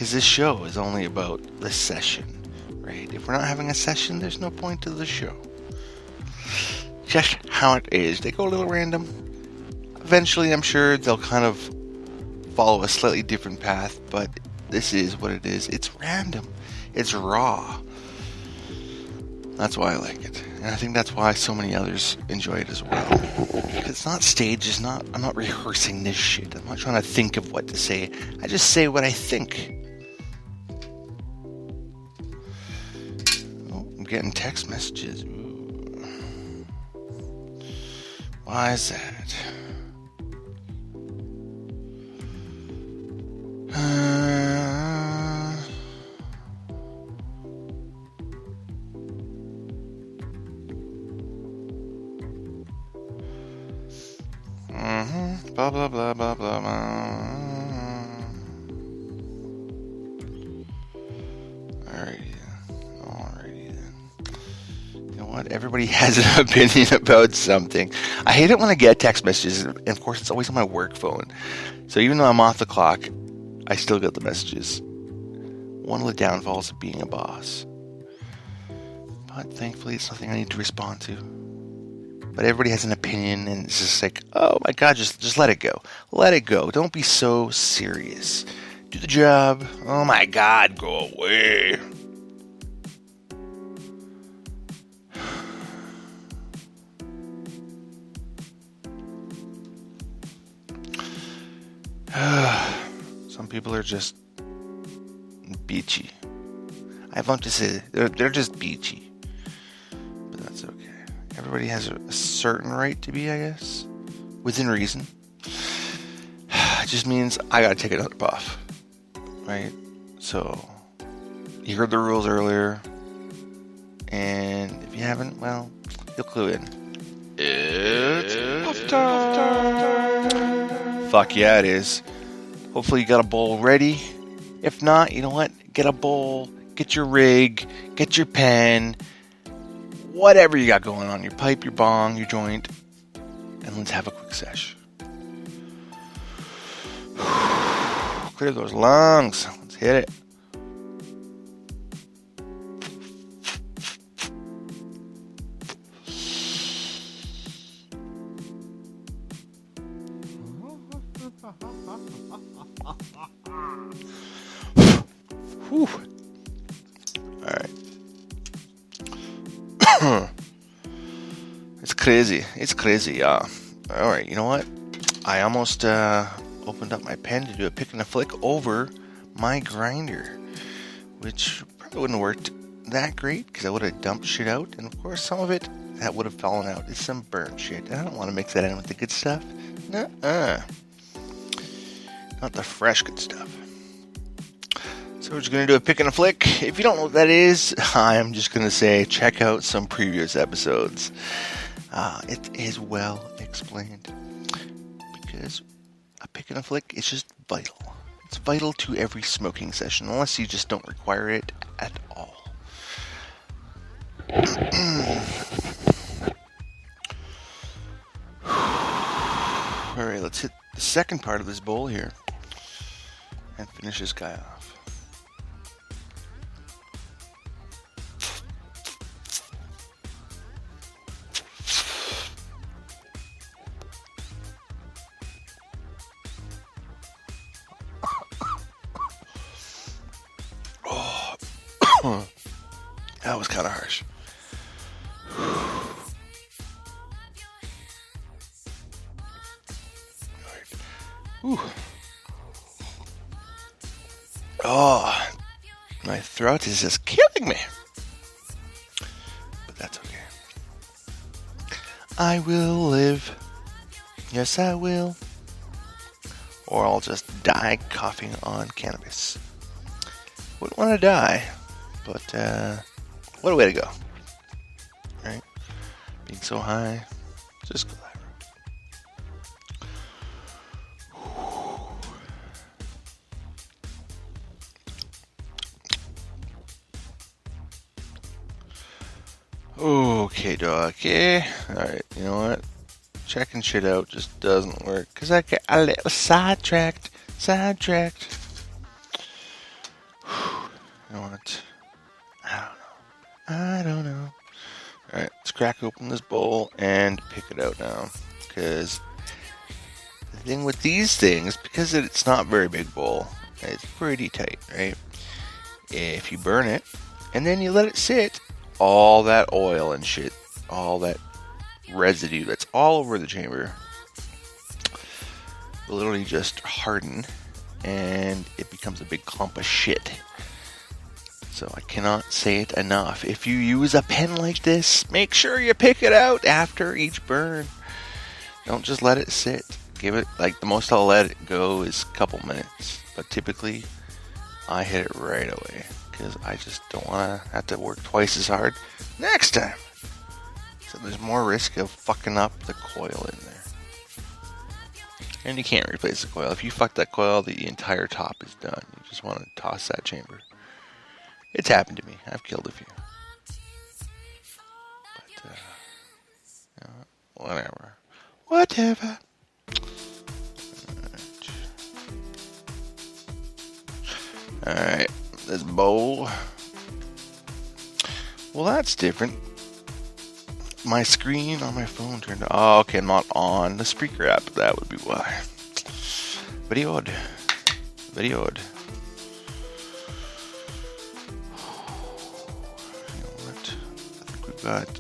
Because this show is only about the session, right? If we're not having a session, there's no point to the show. Just how it is. They go a little random. Eventually, I'm sure they'll kind of follow a slightly different path, but this is what it is. It's random. It's raw. That's why I like it. And I think that's why so many others enjoy it as well. Because it's not staged, I'm not rehearsing this shit. I'm not trying to think of what to say. I just say what I think. Oh, I'm getting text messages. Ooh. Why is that? Blah, blah, blah, blah, blah, blah. Alrighty then. You know what? Everybody has an opinion about something. I hate it when I get text messages, and of course it's always on my work phone. So even though I'm off the clock, I still get the messages. One of the downfalls of being a boss. But thankfully it's nothing I need to respond to. But everybody has an opinion, and it's just like, oh my god, just let it go. Let it go. Don't be so serious. Do the job. Oh my god, go away. Some people are just beachy. I want to say they're just beachy. But that's okay. Everybody has a certain right to be, I guess. Within reason. It just means I gotta take another puff. Right? So, you heard the rules earlier. And if you haven't, well, you'll clue in. It's puff time! Fuck yeah, it is. Hopefully you got a bowl ready. If not, you know what? Get a bowl, get your rig, get your pen, whatever you got going on, your pipe, your bong, your joint, and let's have a quick sesh. Clear those lungs. Let's hit it. Whew. Alright. It's crazy, yeah. Alright, you know what? I almost opened up my pen to do a pick and a flick over my grinder, which probably wouldn't have worked that great because I would have dumped shit out, and of course some of it that would have fallen out is some burnt shit. I don't want to mix that in with the good stuff. Nuh-uh. Not the fresh good stuff. So we're just going to do a pick and a flick. If you don't know what that is, I'm just going to say check out some previous episodes. It is well explained. Because a pick and a flick is just vital. It's vital to every smoking session, unless you just don't require it at all. Alright, let's hit the second part of this bowl here. And finish this guy off. That was kind of harsh. Whew. Oh, my throat is just killing me. But that's okay. I will live. Yes, I will. Or I'll just die coughing on cannabis. Wouldn't want to die, but what a way to go. Right? Being so high, just go that route. Okay, doggy. Alright, you know what? Checking shit out just doesn't work because I get a little sidetracked. You know what? I don't know. Alright, let's crack open this bowl and pick it out now. Because the thing with these things, because it's not a very big bowl, it's pretty tight, right? If you burn it, and then you let it sit, all that oil and shit, all that residue that's all over the chamber, will literally just harden, and it becomes a big clump of shit. So I cannot say it enough. If you use a pen like this, make sure you pick it out after each burn. Don't just let it sit. Give it, like, the most I'll let it go is a couple minutes. But typically, I hit it right away. Because I just don't want to have to work twice as hard next time. So there's more risk of fucking up the coil in there. And you can't replace the coil. If you fuck that coil, the entire top is done. You just want to toss that chamber. It's happened to me. I've killed a few. But, whatever. Whatever. Alright. This bowl. Well, that's different. My screen on my phone turned on. Oh, okay, I'm not on the speaker app. That would be why. Very odd. Very odd. Got a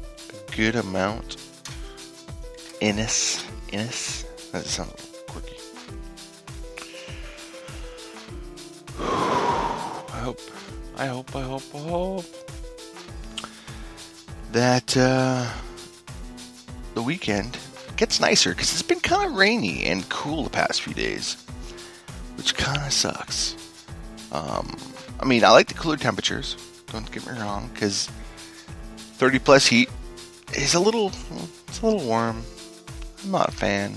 good amount. Innis. That sounds quirky. I hope that the weekend gets nicer, because it's been kind of rainy and cool the past few days, which kind of sucks. I mean, I like the cooler temperatures, don't get me wrong, because 30 plus heat is a little warm. I'm not a fan.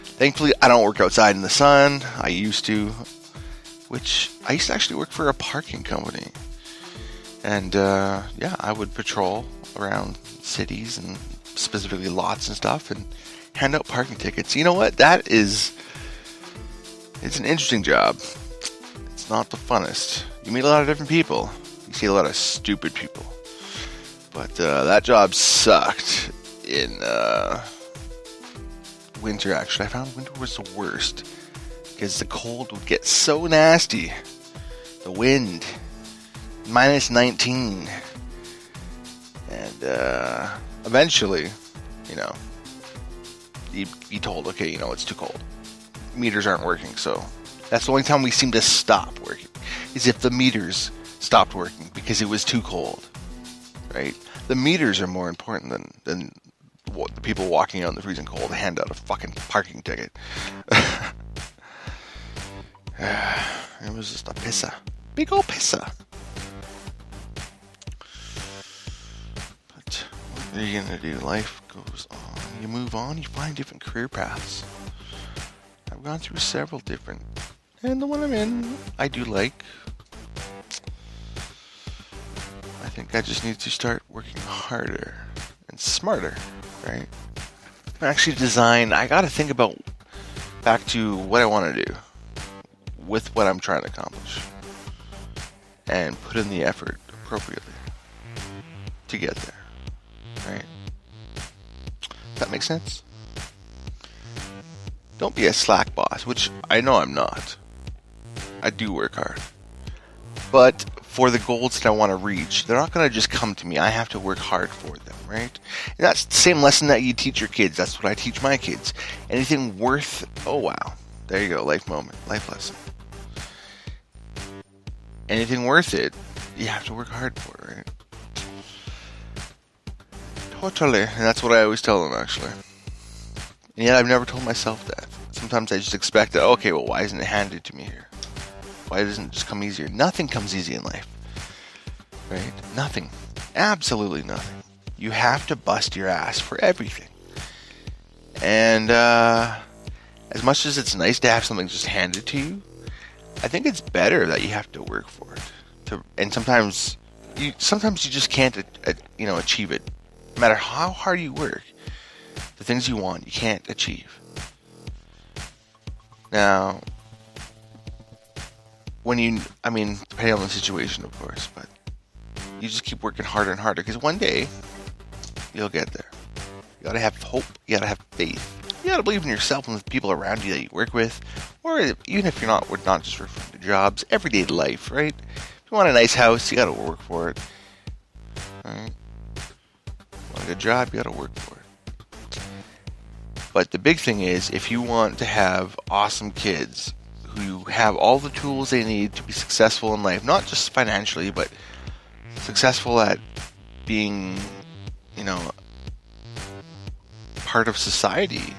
Thankfully, I don't work outside in the sun. I used to actually work for a parking company. And yeah, I would patrol around cities and specifically lots and stuff and hand out parking tickets. You know what? It's an interesting job. It's not the funnest. You meet a lot of different people. You see a lot of stupid people. But that job sucked in winter, actually. I found winter was the worst, because the cold would get so nasty. The wind, minus 19. And eventually, you'd be told, okay, it's too cold. Meters aren't working, so that's the only time we seem to stop working, is if the meters stopped working because it was too cold. Right? The meters are more important than what the people walking out in the freezing cold to hand out a fucking parking ticket. It was just a pisser. Big old pisser. But what are you gonna do? Life goes on. You move on, you find different career paths. I've gone through several different, and the one I'm in, I do like. I think I just need to start working harder and smarter, right? Actually I gotta think about back to what I want to do with what I'm trying to accomplish and put in the effort appropriately to get there, right? Does that make sense? Don't be a slack boss, which I know I'm not. I do work hard. But for the goals that I want to reach, they're not going to just come to me. I have to work hard for them, right? And that's the same lesson that you teach your kids. That's what I teach my kids. Anything worth... Oh, wow. There you go. Life moment. Life lesson. Anything worth it, you have to work hard for, right? Totally. And that's what I always tell them, actually. And yet I've never told myself that. Sometimes I just expect that, okay, well, why isn't it handed to me here? Why doesn't it just come easier? Nothing comes easy in life. Right? Nothing. Absolutely nothing. You have to bust your ass for everything. And as much as it's nice to have something just handed to you, I think it's better that you have to work for it. And sometimes you just can't achieve it. No matter how hard you work, the things you want, you can't achieve. Now, I mean, depending on the situation, of course, but you just keep working harder and harder because one day you'll get there. You gotta have hope. You gotta have faith. You gotta believe in yourself and the people around you that you work with, or even if we're not just referring to jobs, everyday life, right? If you want a nice house, you gotta work for it. Right? Want a good job, you gotta work for it. But the big thing is, if you want to have awesome kids who have all the tools they need to be successful in life, not just financially, but successful at being, part of society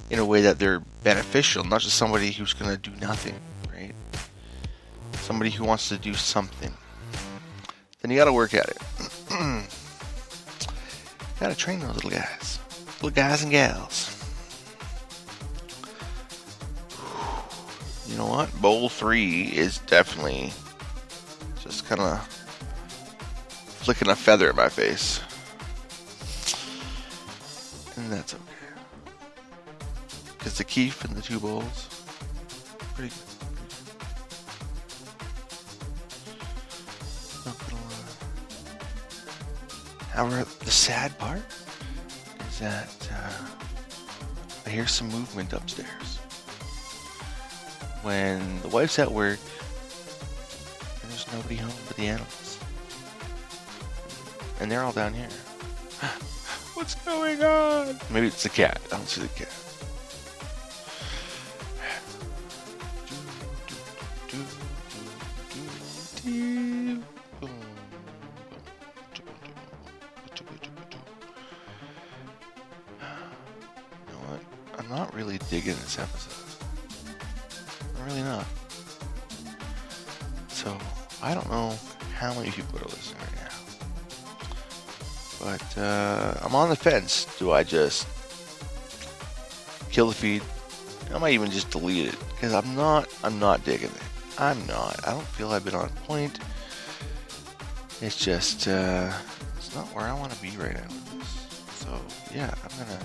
in a way that they're beneficial, not just somebody who's going to do nothing, right? Somebody who wants to do something. Then you got to work at it. Got to train those little guys and gals. You know what? Bowl 3 is definitely just kind of flicking a feather in my face. And that's okay. Because the keef and the 2 bowls, pretty good. Not gonna lie. However, the sad part is that I hear some movement upstairs. When the wife's at work, and there's nobody home but the animals. And they're all down here. What's going on? Maybe it's the cat. I don't see the cat. You know what? I'm not really digging this episode. I'm really not. So, I don't know how many people are listening right now. But I'm on the fence. Do I just kill the feed? I might even just delete it because I'm not digging it. I'm not. I don't feel I've been on point. It's just it's not where I want to be right now with this. So yeah, I'm gonna